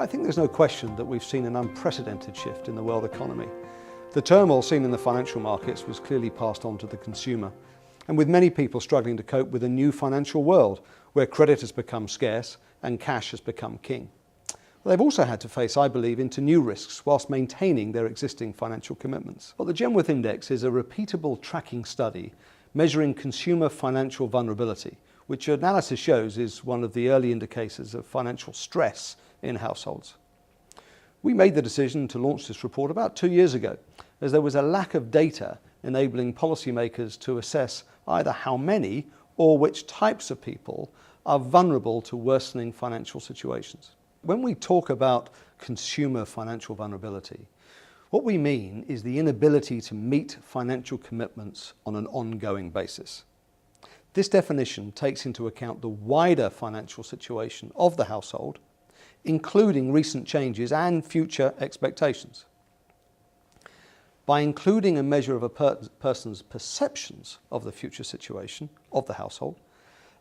I think there's no question that we've seen an unprecedented shift in the world economy. The turmoil seen in the financial markets was clearly passed on to the consumer, and with many people struggling to cope with a new financial world where credit has become scarce and cash has become king. They've also had to face, I believe, into new risks whilst maintaining their existing financial commitments. Well, the Genworth Index is a repeatable tracking study measuring consumer financial vulnerability, which analysis shows is one of the early indicators of financial stress in households. We made the decision to launch this report about 2 years ago, as there was a lack of data enabling policymakers to assess either how many or which types of people are vulnerable to worsening financial situations. When we talk about consumer financial vulnerability, what we mean is the inability to meet financial commitments on an ongoing basis. This definition takes into account the wider financial situation of the household, including recent changes and future expectations. By including a measure of a person's perceptions of the future situation of the household,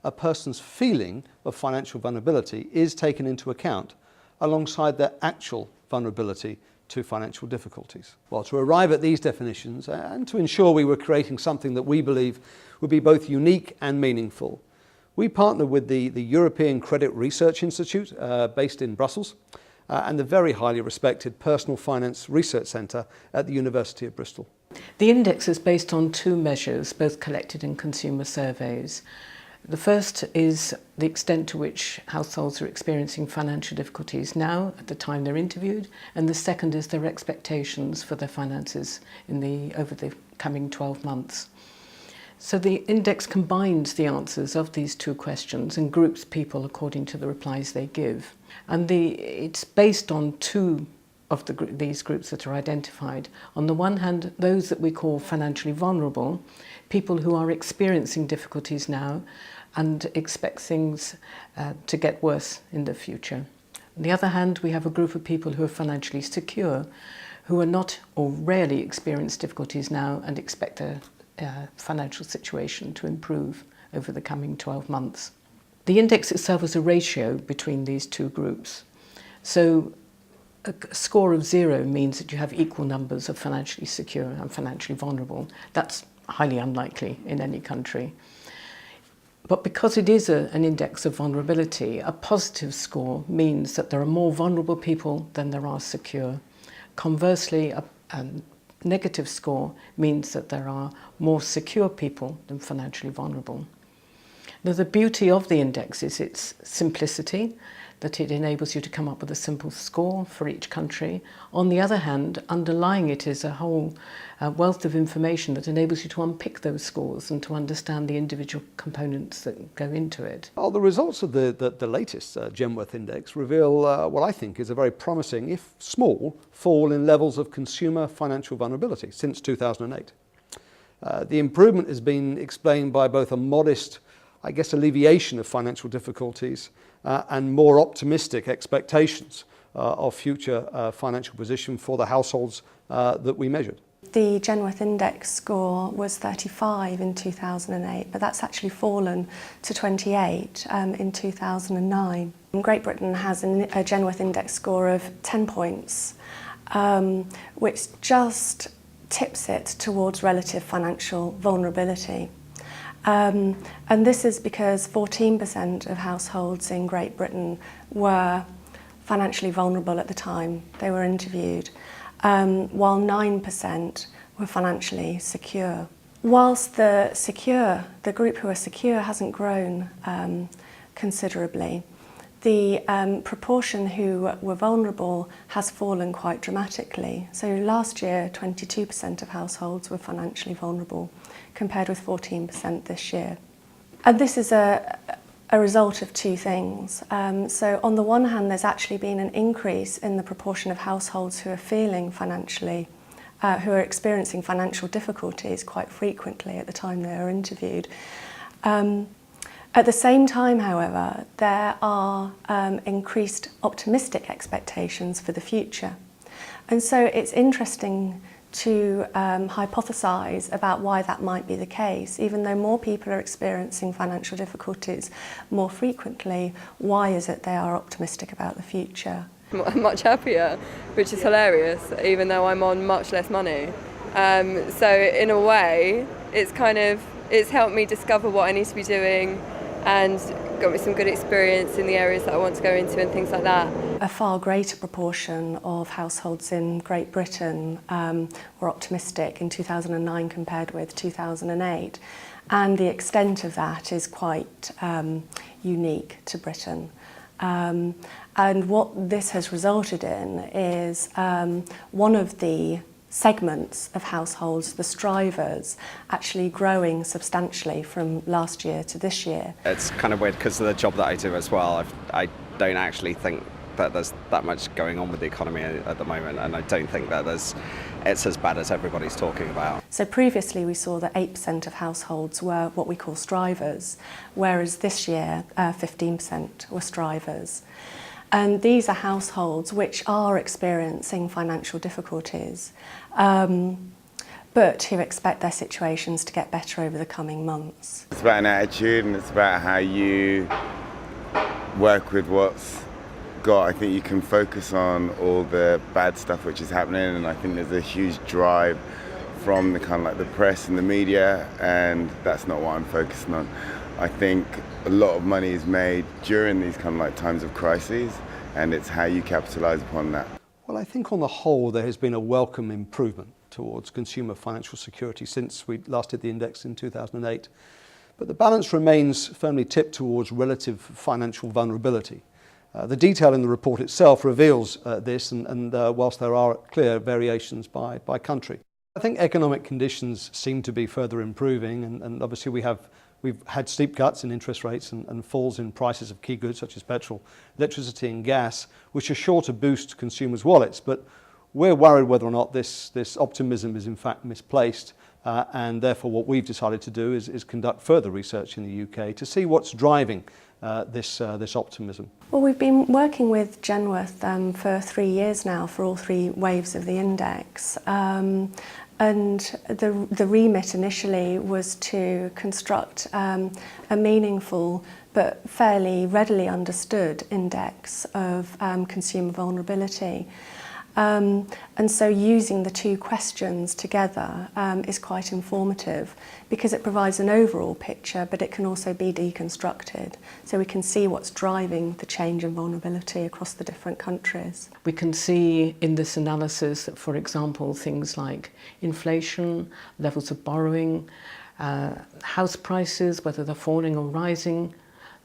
a person's feeling of financial vulnerability is taken into account alongside their actual vulnerability to financial difficulties. Well, to arrive at these definitions and to ensure we were creating something that we believe would be both unique and meaningful, we partnered with the European Credit Research Institute based in Brussels and the very highly respected Personal Finance Research Centre at the University of Bristol. The index is based on two measures, both collected in consumer surveys. The first is the extent to which households are experiencing financial difficulties now at the time they're interviewed, and the second is their expectations for their finances over the coming 12 months. So the index combines the answers of these two questions and groups people according to the replies they give. And it's based on two of these groups that are identified. On the one hand, those that we call financially vulnerable, people who are experiencing difficulties now and expect things to get worse in the future. On the other hand, we have a group of people who are financially secure, who are not or rarely experience difficulties now and expect their financial situation to improve over the coming 12 months. The index itself is a ratio between these two groups. So a score of 0 means that you have equal numbers of financially secure and financially vulnerable. That's highly unlikely in any country. But because it is an index of vulnerability, a positive score means that there are more vulnerable people than there are secure. Conversely, a negative score means that there are more secure people than financially vulnerable. Now, the beauty of the index is its simplicity, that it enables you to come up with a simple score for each country. On the other hand, underlying it is a whole wealth of information that enables you to unpick those scores and to understand the individual components that go into it. Well, the results of the latest Genworth Index reveal what I think is a very promising, if small, fall in levels of consumer financial vulnerability since 2008. The improvement has been explained by both a modest, alleviation of financial difficulties and more optimistic expectations of future financial position for the households that we measured. The Genworth Index score was 35 in 2008, but that's actually fallen to 28 in 2009. Great Britain has a Genworth Index score of 10 points, which just tips it towards relative financial vulnerability. And this is because 14% of households in Great Britain were financially vulnerable at the time they were interviewed, while 9% were financially secure. Whilst the group who are secure hasn't grown considerably, the proportion who were vulnerable has fallen quite dramatically. So last year, 22% of households were financially vulnerable, compared with 14% this year. And this is a result of two things. So on the one hand, there's actually been an increase in the proportion of households who are feeling financially, who are experiencing financial difficulties quite frequently at the time they are interviewed. At the same time, however, there are increased optimistic expectations for the future. And so it's interesting to hypothesize about why that might be the case. Even though more people are experiencing financial difficulties more frequently, why is it they are optimistic about the future? I'm much happier, which is hilarious, even though I'm on much less money. So in a way, it's helped me discover what I need to be doing and got me some good experience in the areas that I want to go into and things like that. A far greater proportion of households in Great Britain were optimistic in 2009 compared with 2008, and the extent of that is quite unique to Britain. And what this has resulted in is one of the segments of households, the strivers, actually growing substantially from last year to this year. It's kind of weird because of the job that I do as well. I don't actually think that there's that much going on with the economy at the moment, and I don't think that it's as bad as everybody's talking about. So previously we saw that 8% of households were what we call strivers, whereas this year 15% were strivers. And these are households which are experiencing financial difficulties, but who expect their situations to get better over the coming months. It's about an attitude, and it's about how you work with what's got. I think you can focus on all the bad stuff which is happening, and I think there's a huge drive from the kind of like the press and the media, and that's not what I'm focusing on. I think a lot of money is made during these kind of like times of crises, and it's how you capitalise upon that. Well, I think on the whole there has been a welcome improvement towards consumer financial security since we last did the index in 2008. But the balance remains firmly tipped towards relative financial vulnerability. The detail in the report itself reveals this, and whilst there are clear variations by country. I think economic conditions seem to be further improving, and obviously we've had steep cuts in interest rates and falls in prices of key goods such as petrol, electricity and gas, which are sure to boost consumers' wallets. But we're worried whether or not this optimism is in fact misplaced, and therefore what we've decided to do is conduct further research in the UK to see what's driving this optimism. Well, we've been working with Genworth for 3 years now for all 3 waves of the index. And the remit initially was to construct a meaningful but fairly readily understood index of consumer vulnerability. And so using the 2 questions together is quite informative because it provides an overall picture, but it can also be deconstructed. So we can see what's driving the change in vulnerability across the different countries. We can see in this analysis that, for example, things like inflation, levels of borrowing, house prices, whether they're falling or rising,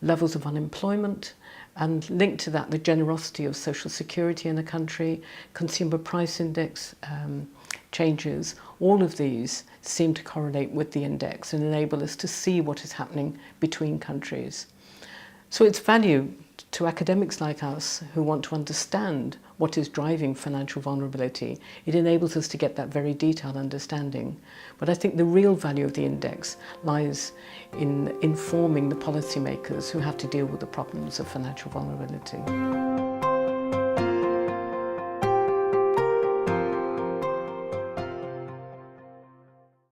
levels of unemployment, and linked to that, the generosity of social security in a country, consumer price index changes. All of these seem to correlate with the index and enable us to see what is happening between countries. So it's value to academics like us who want to understand what is driving financial vulnerability. It enables us to get that very detailed understanding. But I think the real value of the index lies in informing the policymakers who have to deal with the problems of financial vulnerability.